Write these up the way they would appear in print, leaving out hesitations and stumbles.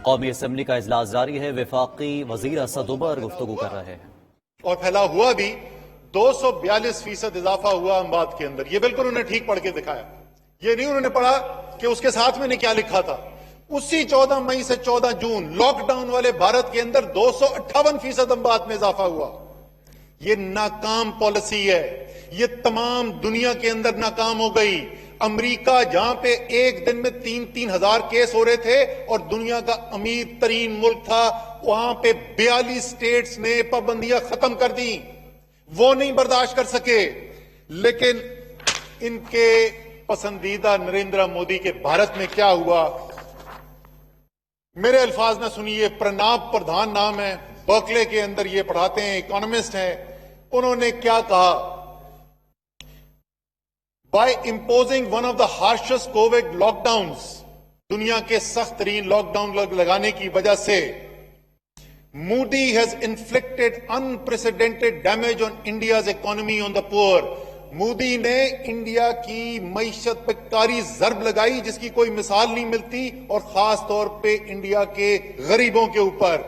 قومی اسمبلی کا اجلاس جاری ہے، وفاقی وزیر اسد عمر گفتگو کر رہے ہیں۔ اور پھیلا ہوا بھی 242% اضافہ ہوا اموات کے اندر۔ یہ بالکل انہوں نے ٹھیک پڑھ کے دکھایا، یہ نہیں انہوں نے پڑھا کہ اس کے ساتھ میں نے کیا لکھا تھا۔ اسی 14 مئی سے 14 جون لاک ڈاؤن والے بھارت کے اندر 258% اموات میں اضافہ ہوا۔ یہ ناکام پالیسی ہے، یہ تمام دنیا کے اندر ناکام ہو گئی۔ امریکہ جہاں پہ ایک دن میں 3-3 ہزار کیس ہو رہے تھے اور دنیا کا امیر ترین ملک تھا، وہاں پہ 42 اسٹیٹس نے پابندیاں ختم کر دی۔ وہ نہیں برداشت کر سکے، لیکن ان کے پسندیدہ نریندر مودی کے بھارت میں کیا ہوا؟ میرے الفاظ نہ سنیے، پرناب پردھان نام ہے، برکلے کے اندر یہ پڑھاتے ہیں، اکانومسٹ ہیں۔ انہوں نے کیا کہا؟ By imposing one of the harshest COVID lockdowns, دنیا کے سخت ترین لاک ڈاؤن لگانے کی وجہ سے Moody has inflicted unprecedented damage on India's economy on the poor. Modi نے انڈیا کی معیشت پہ کاری ضرب لگائی جس کی کوئی مثال نہیں ملتی، اور خاص طور پہ انڈیا کے غریبوں کے اوپر۔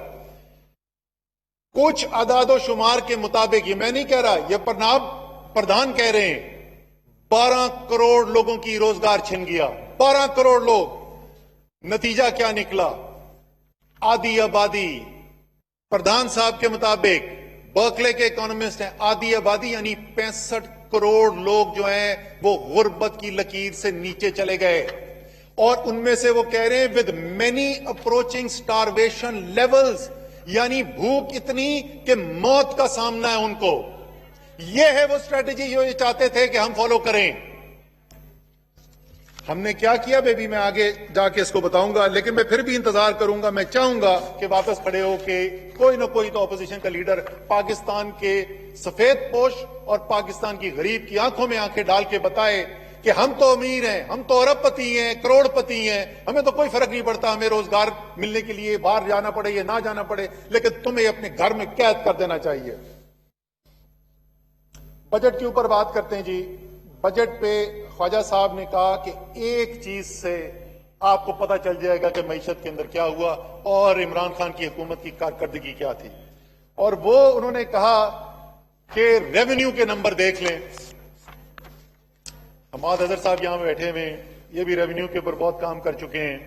کچھ اعداد و شمار کے مطابق، یہ میں نہیں کہہ رہا، یہ پرناب پردھان کہہ رہے ہیں، 12 کروڑ لوگوں کی روزگار چھن گیا۔ 12 کروڑ لوگ۔ نتیجہ کیا نکلا؟ آدھی آبادی، پردھان صاحب کے مطابق، برکلے کے اکانومسٹ ہیں، آدھی آبادی یعنی 65 کروڑ لوگ جو ہیں وہ غربت کی لکیر سے نیچے چلے گئے، اور ان میں سے وہ کہہ رہے ہیں with many approaching starvation levels، یعنی بھوک اتنی کہ موت کا سامنا ہے ان کو۔ یہ ہے وہ اسٹریٹجی جو یہ چاہتے تھے کہ ہم فالو کریں۔ ہم نے کیا کیا بیبی، میں آگے جا کے اس کو بتاؤں گا، لیکن میں پھر بھی انتظار کروں گا۔ میں چاہوں گا کہ واپس کھڑے ہو کے کوئی نہ کوئی تو اپوزیشن کا لیڈر پاکستان کے سفید پوش اور پاکستان کی غریب کی آنکھوں میں آنکھیں ڈال کے بتائے کہ ہم تو امیر ہیں، ہم تو ارب پتی ہیں، کروڑ پتی ہیں، ہمیں تو کوئی فرق نہیں پڑتا، ہمیں روزگار ملنے کے لیے باہر جانا پڑے یا نہ جانا پڑے، لیکن تمہیں اپنے گھر میں قید کر دینا چاہیے۔ بجٹ کے اوپر بات کرتے ہیں جی۔ بجٹ پہ خواجہ صاحب نے کہا کہ ایک چیز سے آپ کو پتہ چل جائے گا کہ معیشت کے اندر کیا ہوا اور عمران خان کی حکومت کی کارکردگی کیا تھی، اور وہ انہوں نے کہا کہ ریونیو کے نمبر دیکھ لیں۔ حماد اظہر صاحب یہاں بیٹھے ہوئے ہیں، یہ بھی ریونیو کے اوپر بہت کام کر چکے ہیں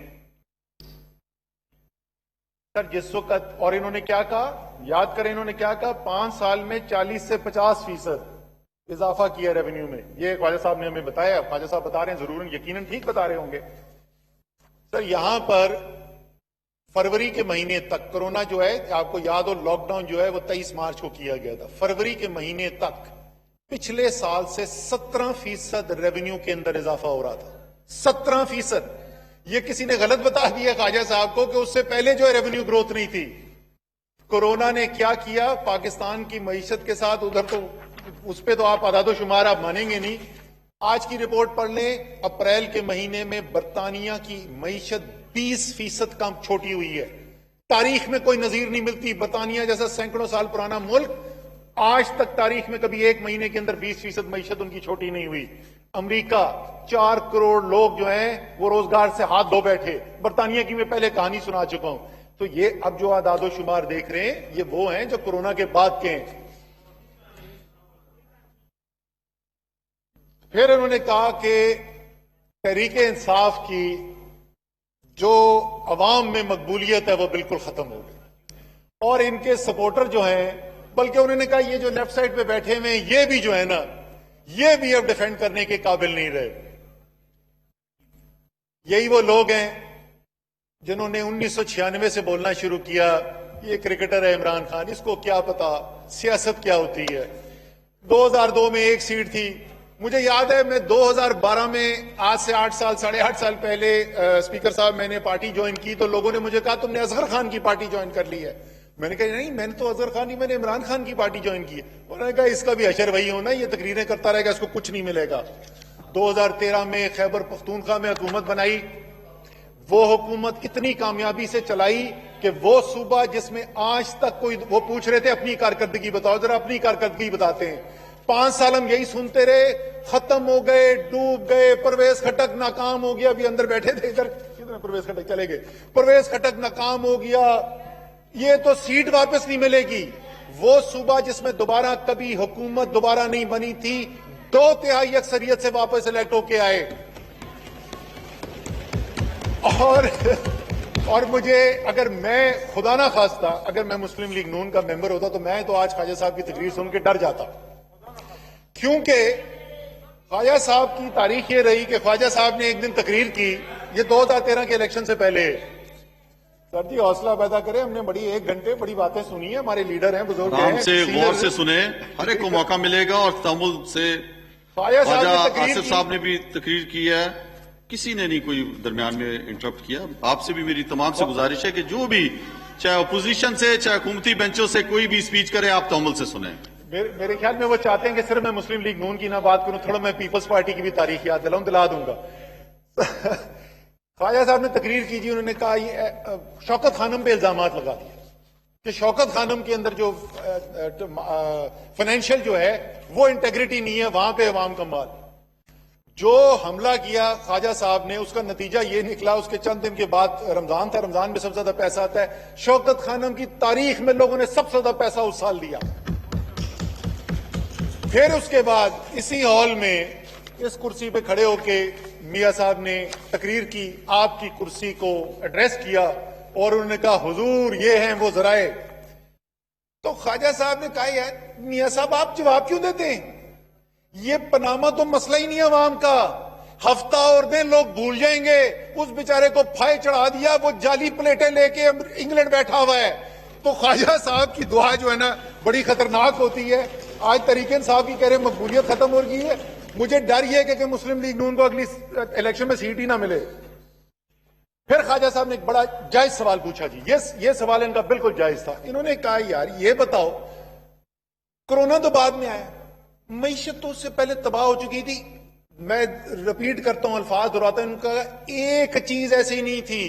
سر۔ جس وقت، اور انہوں نے کیا کہا، یاد کریں انہوں نے کیا کہا، 5 سال میں 40 سے 50% اضافہ کیا ریونیو میں۔ یہ خواجہ صاحب نے ہمیں بتایا، خواجہ صاحب بتا رہے ہیں، ضرور یقیناً ٹھیک بتا رہے ہوں گے سر۔ یہاں پر فروری کے مہینے تک کرونا جو ہے، آپ کو یاد ہو لاک ڈاؤن جو ہے وہ 23 مارچ کو کیا گیا تھا، فروری کے مہینے تک پچھلے سال سے 17% ریونیو کے اندر اضافہ ہو رہا تھا۔ 17%۔ یہ کسی نے غلط بتا دیا خواجہ صاحب کو کہ اس سے پہلے جو ہے ریونیو گروتھ نہیں تھی۔ کورونا نے کیا کیا پاکستان کی معیشت کے ساتھ، ادھر تو اس پہ تو آپ اعداد و شمار آپ مانیں گے نہیں۔ آج کی رپورٹ پڑھ لیں، اپریل کے مہینے میں برطانیہ کی معیشت 20% کم چھوٹی ہوئی ہے۔ تاریخ میں کوئی نظیر نہیں ملتی، برطانیہ جیسا سینکڑوں سال پرانا ملک آج تک تاریخ میں کبھی ایک مہینے کے اندر 20% معیشت ان کی چھوٹی نہیں ہوئی۔ امریکہ 4 کروڑ لوگ جو ہیں وہ روزگار سے ہاتھ دھو بیٹھے۔ برطانیہ کی میں پہلے کہانی سنا چکا ہوں۔ تو یہ اب جو اعداد و شمار دیکھ رہے ہیں یہ وہ ہیں جو کورونا کے بعد کے ہیں۔ پھر انہوں نے کہا کہ تحریک انصاف کی جو عوام میں مقبولیت ہے وہ بالکل ختم ہو گئی، اور ان کے سپورٹر جو ہیں، بلکہ انہوں نے کہا یہ جو لیفٹ سائڈ پہ بیٹھے ہوئے ہیں یہ بھی جو ہے نا، یہ بھی اب ڈیفینڈ کرنے کے قابل نہیں رہے۔ یہی وہ لوگ ہیں جنہوں نے 1996 سے بولنا شروع کیا یہ کرکٹر ہے عمران خان، اس کو کیا پتا سیاست کیا ہوتی ہے۔ 2002 میں 1 سیٹ تھی، مجھے یاد ہے میں 2012 میں، آج سے 8 سال 8.5 سال پہلے اسپیکر صاحب میں نے پارٹی جوائن کی تو لوگوں نے مجھے کہا تم نے اصغر خان کی پارٹی جوائن کر لی ہے۔ میں نے کہا نہیں، میں نے تو اصغر خان نہیں، میں نے عمران خان کی پارٹی جوائن کی ہے۔ انہوں نے کہا اس کا بھی حشر وہی ہونا، یہ تقریریں کرتا رہے گا، اس کو کچھ نہیں ملے گا۔ 2013 میں خیبر پختونخوا میں حکومت بنائی، وہ حکومت اتنی کامیابی سے چلائی کہ وہ صوبہ جس میں آج تک کوئی، وہ پوچھ رہے تھے اپنی کارکردگی بتاؤ، ذرا اپنی کارکردگی بتاتے ہیں۔ 5 سال ہم یہی سنتے رہے، ختم ہو گئے، ڈوب گئے، پرویز خٹک ناکام ہو گیا، ابھی اندر بیٹھے تھے ادھر ہیں پرویز خٹک چلے گئے. پرویز خٹک ناکام ہو گیا, یہ تو سیٹ واپس نہیں ملے گی. وہ صوبہ جس میں دوبارہ کبھی حکومت دوبارہ نہیں بنی تھی, 2/3 اکثریت سے واپس الیکٹ ہو کے آئے. اور مجھے اگر میں خدا نہ خواستہ اگر میں مسلم لیگ نون کا ممبر ہوتا تو میں تو آج خواجہ صاحب کی تقریر سن کے ڈر جاتا, کیونکہ خواجہ صاحب کی تاریخ یہ رہی کہ خواجہ صاحب نے ایک دن تقریر کی, یہ 2013 کے الیکشن سے پہلے. سر جی حوصلہ پیدا کرے, ہم نے بڑی 1 گھنٹے بڑی باتیں سنی ہیں, ہمارے لیڈر ہیں, بزرگ ہیں, آرام سے غور سے سنیں, ہر ایک کو موقع ملے گا, اور تحمل سے. خواجہ خواجہ صاحب نے تقریر آصف کی. صاحب نے بھی تقریر کی ہے, کسی نے نہیں کوئی درمیان میں انٹرپٹ کیا. آپ سے بھی میری تمام سے گزارش ہے کہ جو بھی چاہے اپوزیشن سے چاہے حکومتی بینچوں سے کوئی بھی اسپیچ کرے, آپ تحمل سے سنیں. میرے خیال میں وہ چاہتے ہیں کہ صرف میں مسلم لیگ نون کی نہ بات کروں, تھوڑا میں پیپلز پارٹی کی بھی تاریخ یاد دلاؤں, دلا دوں گا. خواجہ صاحب نے تقریر کی جی, انہوں نے کہا یہ شوکت خانم پہ الزامات لگا دیا کہ شوکت خانم کے اندر جو فائنینشیل جو ہے وہ انٹیگریٹی نہیں ہے, وہاں پہ عوام کا مال. جو حملہ کیا خواجہ صاحب نے, اس کا نتیجہ یہ نکلا, اس کے چند دن کے بعد رمضان تھا, رمضان میں سب سے زیادہ پیسہ آتا ہے. شوکت خانم کی تاریخ میں لوگوں نے سب سے زیادہ پیسہ اس سال دیا. پھر اس کے بعد اسی ہال میں اس کرسی پہ کھڑے ہو کے میاں صاحب نے تقریر کی, آپ کی کرسی کو ایڈریس کیا, اور انہوں نے کہا حضور یہ ہیں وہ ذرائع. تو خواجہ صاحب نے کہا یار میاں صاحب آپ جواب کیوں دیتے ہیں, یہ پاناما تو مسئلہ ہی نہیں ہے عوام کا, ہفتہ اور دن لوگ بھول جائیں گے. اس بیچارے کو پھائے چڑھا دیا, وہ جعلی پلیٹیں لے کے انگلینڈ بیٹھا ہوا ہے. تو خواجہ صاحب کی دعا جو ہے نا بڑی خطرناک ہوتی ہے. آج طریق انصاف کی کہہ رہے مقبولیت ختم ہو گئی ہے, مجھے ڈر یہ ہے کہ مسلم لیگ نون کو اگلی الیکشن میں سیٹ ہی نہ ملے. پھر خواجہ صاحب نے ایک بڑا جائز سوال پوچھا جی, یہ سوال ان کا بالکل جائز تھا. انہوں نے کہا یار یہ بتاؤ, کورونا تو بعد میں آیا, معیشت تو اس سے پہلے تباہ ہو چکی تھی. میں رپیٹ کرتا ہوں, الفاظ دہراتا ہوں, ان کا ایک چیز ایسی نہیں تھی,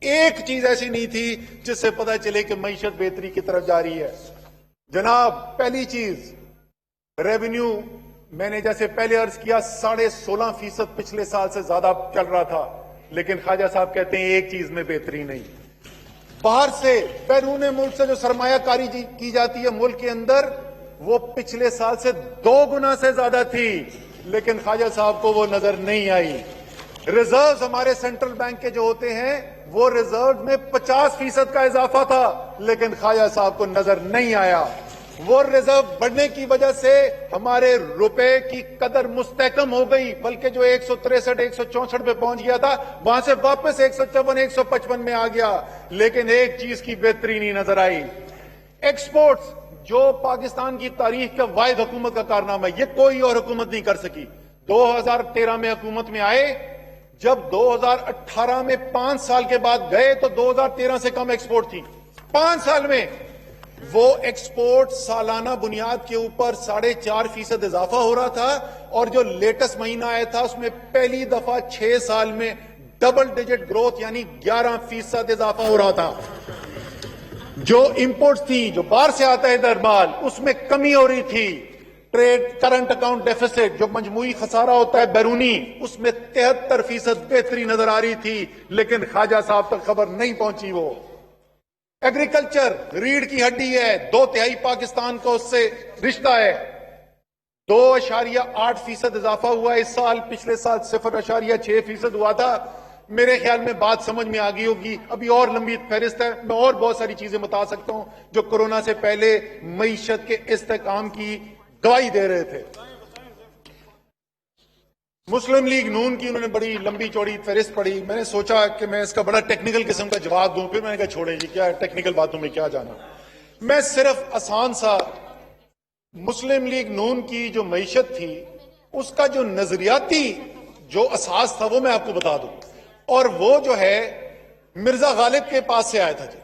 ایک چیز ایسی نہیں تھی جس سے پتہ چلے کہ معیشت بہتری کی طرف جا رہی ہے. جناب پہلی چیز ریونیو, میں نے جیسے پہلے عرض کیا 16.5% پچھلے سال سے زیادہ چل رہا تھا, لیکن خواجہ صاحب کہتے ہیں ایک چیز میں بہتری نہیں. باہر سے بیرون ملک سے جو سرمایہ کاری کی جاتی ہے ملک کے اندر, وہ پچھلے سال سے 2 گنا سے زیادہ تھی, لیکن خواجہ صاحب کو وہ نظر نہیں آئی. ریزروز ہمارے سینٹرل بینک کے جو ہوتے ہیں وہ ریزرو میں 50% کا اضافہ تھا, لیکن خواجہ صاحب کو نظر نہیں آیا. وہ ریزرو بڑھنے کی وجہ سے ہمارے روپے کی قدر مستحکم ہو گئی, بلکہ جو 163 164 پہ پہنچ گیا تھا وہاں سے واپس 154 155 میں آ گیا. لیکن ایک چیز کی بہتری نہیں نظر آئی, ایکسپورٹس, جو پاکستان کی تاریخ کا واحد حکومت کا کارنامہ ہے, یہ کوئی اور حکومت نہیں کر سکی. 2013 میں حکومت میں آئے, جب 2018 میں 5 سال کے بعد گئے تو 2013 سے کم ایکسپورٹ تھی. 5 سال میں وہ ایکسپورٹ سالانہ بنیاد کے اوپر 4.5% اضافہ ہو رہا تھا, اور جو لیٹسٹ مہینہ آیا تھا اس میں پہلی دفعہ 6 سال میں ڈبل ڈیجٹ گروتھ یعنی 11% اضافہ ہو رہا تھا. جو امپورٹس تھی, جو باہر سے آتا ہے ادھر مال, اس میں کمی ہو رہی تھی. ٹریڈ کرنٹ اکاؤنٹ ڈیفیسٹ, جو مجموعی خسارہ ہوتا ہے بیرونی, اس میں 73% بہتری نظر آ رہی تھی, لیکن خواجہ صاحب تک خبر نہیں پہنچی. وہ ایگریکلچر ریڑھ کی ہڈی ہے, 2/3 پاکستان کو اس سے رشتہ ہے. 2.8% اضافہ ہوا اس سال, پچھلے سال 0.6% ہوا تھا. میرے خیال میں بات سمجھ میں آ گئی ہوگی. ابھی اور لمبی فہرست ہے, میں اور بہت ساری چیزیں بتا سکتا ہوں جو کورونا سے پہلے معیشت کے استحکام کی گواہی دے رہے تھے. مسلم لیگ نون کی انہوں نے بڑی لمبی چوڑی فہرست پڑھی. میں نے سوچا کہ میں اس کا بڑا ٹیکنیکل قسم کا جواب دوں, پھر میں نے کہا چھوڑیں جی, کیا ٹیکنیکل باتوں میں کیا جانا. میں صرف آسان سا مسلم لیگ نون کی جو معیشت تھی اس کا جو نظریاتی جو اساس تھا وہ میں آپ کو بتا دوں, اور وہ جو ہے مرزا غالب کے پاس سے آیا تھا. جی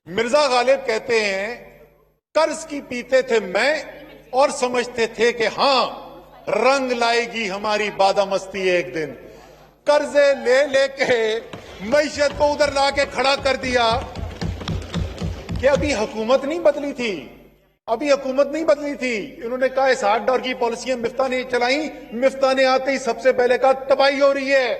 مرزا غالب کہتے ہیں قرض کی پیتے تھے میں اور سمجھتے تھے کہ ہاں رنگ لائے گی ہماری بادہ مستی ایک دن. قرضے لے لے کے معیشت کو ادھر لا کے کھڑا کر دیا کہ ابھی حکومت نہیں بدلی تھی, ابھی حکومت نہیں بدلی تھی. انہوں نے کہا $60 کی پالیسیاں مفتاح نے چلائیں, مفتاح نے آتے ہی سب سے پہلے کہا تباہی ہو رہی ہے.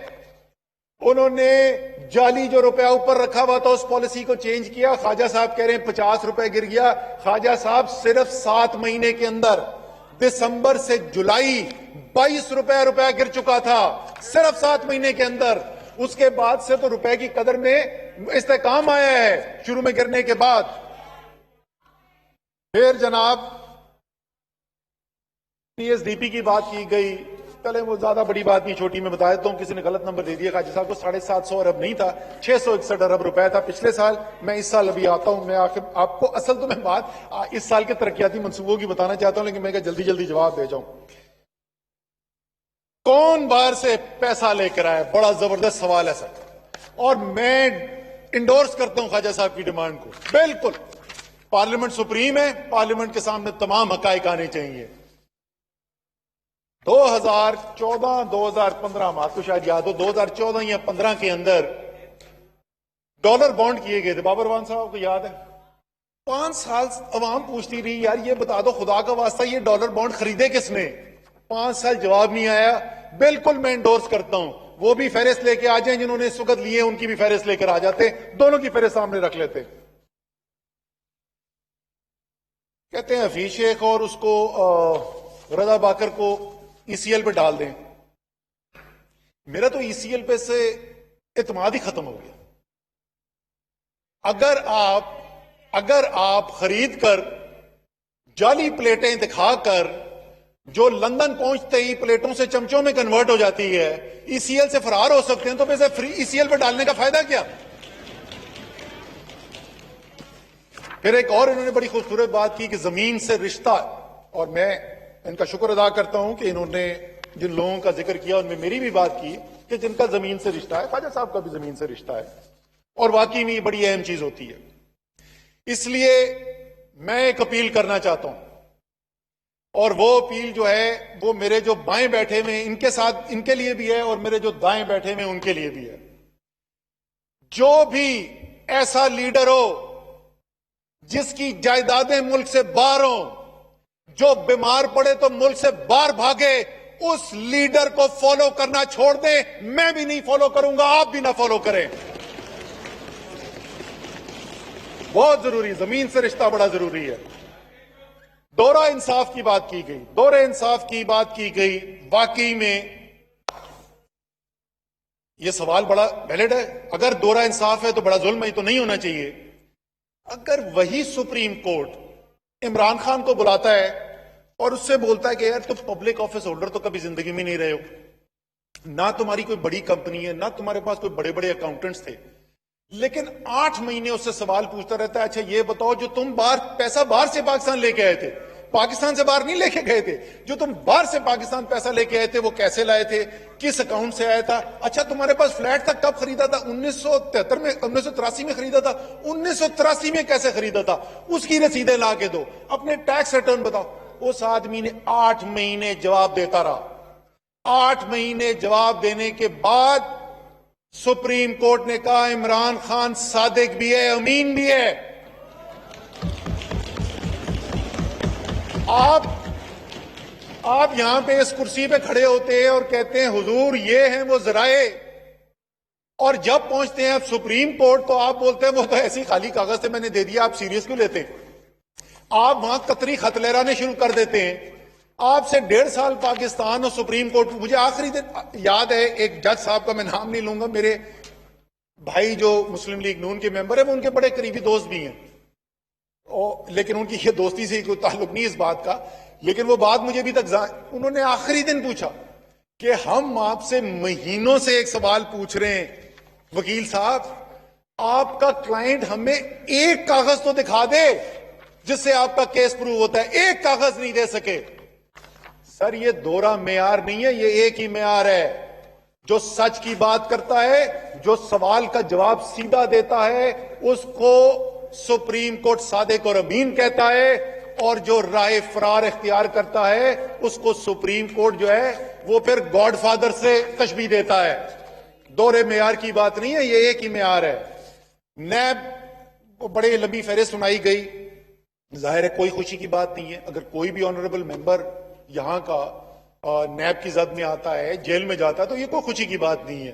انہوں نے جعلی جو روپیہ اوپر رکھا ہوا تھا اس پالیسی کو چینج کیا. خواجہ صاحب کہہ رہے ہیں 50 روپے گر گیا. خواجہ صاحب صرف 7 مہینے کے اندر دسمبر سے جولائی 22 روپیہ گر چکا تھا, صرف 7 مہینے کے اندر. اس کے بعد سے تو روپے کی قدر میں استحکام آیا ہے شروع میں گرنے کے بعد. پھر جناب پی ایس ڈی پی کی بات کی گئی. چلے وہ زیادہ بڑی بات نہیں, چھوٹی میں بتا دیتا ہوں. کسی نے غلط نمبر دے دیا, خواجہ صاحب کو 750 ارب نہیں تھا, 661 ارب روپے تھا پچھلے سال. میں اس سال ابھی آتا ہوں, میں آخر آپ کو اصل تو میں بات اس سال کے ترقیاتی منصوبوں کی بتانا چاہتا ہوں, لیکن میں کہا جلدی جواب دے جاؤں. کون باہر سے پیسہ لے کر آیا؟ بڑا زبردست سوال ہے سر, اور میں انڈورس کرتا ہوں خواجہ صاحب کی ڈیمانڈ کو. بالکل پارلیمنٹ سپریم ہے, پارلیمنٹ کے سامنے تمام حقائق آنے چاہیے. 2014 2015 آپ کو شاید یاد ہو, 2014 یا 15 کے اندر ڈالر بانڈ کیے گئے تھے. بابر وان صاحب کو یاد ہے؟ 5 سال عوام پوچھتی رہی, یار یہ بتا دو خدا کا واسطہ یہ ڈالر بانڈ خریدے کس نے؟ 5 سال جواب نہیں آیا. بالکل میں انڈورس کرتا ہوں, وہ بھی فہرست لے کے آ جائیں جنہوں نے اس وقت لیے, ان کی بھی فہرست لے کر آ جاتے, دونوں کی فہرست سامنے رکھ لیتے. کہتے ہیں حفیظ شیخ اور اس کو رضا باکر کو ای سی ایل پہ ڈال دیں. میرا تو ای سی ایل پہ سے اعتماد ہی ختم ہو گیا. اگر آپ خرید کر جعلی پلیٹیں دکھا کر جو لندن پہنچتے ہی پلیٹوں سے چمچوں میں کنورٹ ہو جاتی ہے, ای سی ایل سے فرار ہو سکتے ہیں, تو پھر ای سی ایل پہ ڈالنے کا فائدہ کیا؟ پھر ایک اور انہوں نے بڑی خوبصورت بات کی کہ زمین سے رشتہ, اور میں ان کا شکر ادا کرتا ہوں کہ انہوں نے جن لوگوں کا ذکر کیا ان میں میری بھی بات کی کہ جن کا زمین سے رشتہ ہے. خواجہ صاحب کا بھی زمین سے رشتہ ہے, اور واقعی میں یہ بڑی اہم چیز ہوتی ہے. اس لیے میں ایک اپیل کرنا چاہتا ہوں, اور وہ اپیل جو ہے وہ میرے جو بائیں بیٹھے ہوئے ان کے ساتھ, ان کے لیے بھی ہے, اور میرے جو دائیں بیٹھے ہوئے ان کے لیے بھی ہے. جو بھی ایسا لیڈر ہو جس کی جائیدادیں ملک سے باہر ہوں, جو بیمار پڑے تو ملک سے باہر بھاگے, اس لیڈر کو فالو کرنا چھوڑ دیں. میں بھی نہیں فالو کروں گا, آپ بھی نہ فالو کریں. بہت ضروری, زمین سے رشتہ بڑا ضروری ہے. دورہ انصاف کی بات کی گئی, دورہ انصاف کی بات کی گئی. واقعی میں یہ سوال بڑا ویلڈ ہے. اگر دورہ انصاف ہے تو بڑا ظلم ہے, تو نہیں ہونا چاہیے. اگر وہی سپریم کورٹ عمران خان کو بلاتا ہے اور اس سے بولتا ہے کہ یار تم پبلک آفس ہولڈر تو کبھی زندگی میں نہیں رہے ہو, نہ تمہاری کوئی بڑی کمپنی ہے, نہ تمہارے پاس کوئی بڑے بڑے اکاؤنٹنٹس تھے, لیکن 8 مہینے اس سے سوال پوچھتا رہتا ہے, اچھا یہ بتاؤ جو تم پیسہ باہر سے پاکستان لے کے آئے تھے, پاکستان سے باہر نہیں لے کے گئے تھے, جو تم باہر سے پاکستان پیسہ لے کے آئے تھے وہ کیسے لائے تھے, کس اکاؤنٹ سے آیا تھا؟ اچھا تمہارے پاس فلیٹ تھا, کب خریدا تھا؟ 1973 میں, 1983 میں خریدا تھا. 1983 میں کیسے خریدا تھا؟ اس کی رسیدیں لا کے دو. اپنے ٹیکس ریٹرن بتاؤ. اس آدمی نے 8 مہینے جواب دیتا رہا. 8 مہینے جواب دینے کے بعد سپریم کورٹ نے کہا عمران خان صادق بھی ہے, امین بھی ہے. آپ یہاں پہ اس کرسی پہ کھڑے ہوتے ہیں اور کہتے ہیں حضور یہ ہیں وہ ذرائع, اور جب پہنچتے ہیں آپ سپریم کورٹ تو آپ بولتے ہیں وہ تو ایسی خالی کاغذ سے میں نے دے دیا, آپ سیریس کیوں لیتے ہیں؟ آپ وہاں قطری خط لہرانے شروع کر دیتے ہیں. آپ سے 1.5 سال پاکستان اور سپریم کورٹ. مجھے آخری دن یاد ہے ایک جج صاحب کا میں نام نہیں لوں گا, میرے بھائی جو مسلم لیگ نون کے ممبر ہیں وہ ان کے بڑے قریبی دوست بھی ہیں, لیکن ان کی یہ دوستی سے کوئی تعلق نہیں اس بات کا, لیکن وہ بات مجھے ابھی تک انہوں نے آخری دن پوچھا کہ ہم آپ سے مہینوں سے ایک سوال پوچھ رہے ہیں وکیل صاحب, آپ کا کلائنٹ ہمیں ایک کاغذ تو دکھا دے جس سے آپ کا کیس پروو ہوتا ہے. ایک کاغذ نہیں دے سکے. سر یہ دورہ معیار نہیں ہے, یہ ایک ہی معیار ہے. جو سچ کی بات کرتا ہے, جو سوال کا جواب سیدھا دیتا ہے, اس کو سپریم کورٹ صادق اور امین کہتا ہے, اور جو رائے فرار اختیار کرتا ہے اس کو سپریم کورٹ جو ہے وہ پھر گاڈ فادر سے تشبیہ دیتا ہے. دورے معیار کی بات نہیں ہے, یہ ایک ہی معیار ہے. نیب کو بڑے لمبی فہرست سنائی گئی. ظاہر ہے کوئی خوشی کی بات نہیں ہے اگر کوئی بھی آنریبل ممبر یہاں کا نیب کی زد میں آتا ہے, جیل میں جاتا ہے, تو یہ کوئی خوشی کی بات نہیں ہے.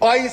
22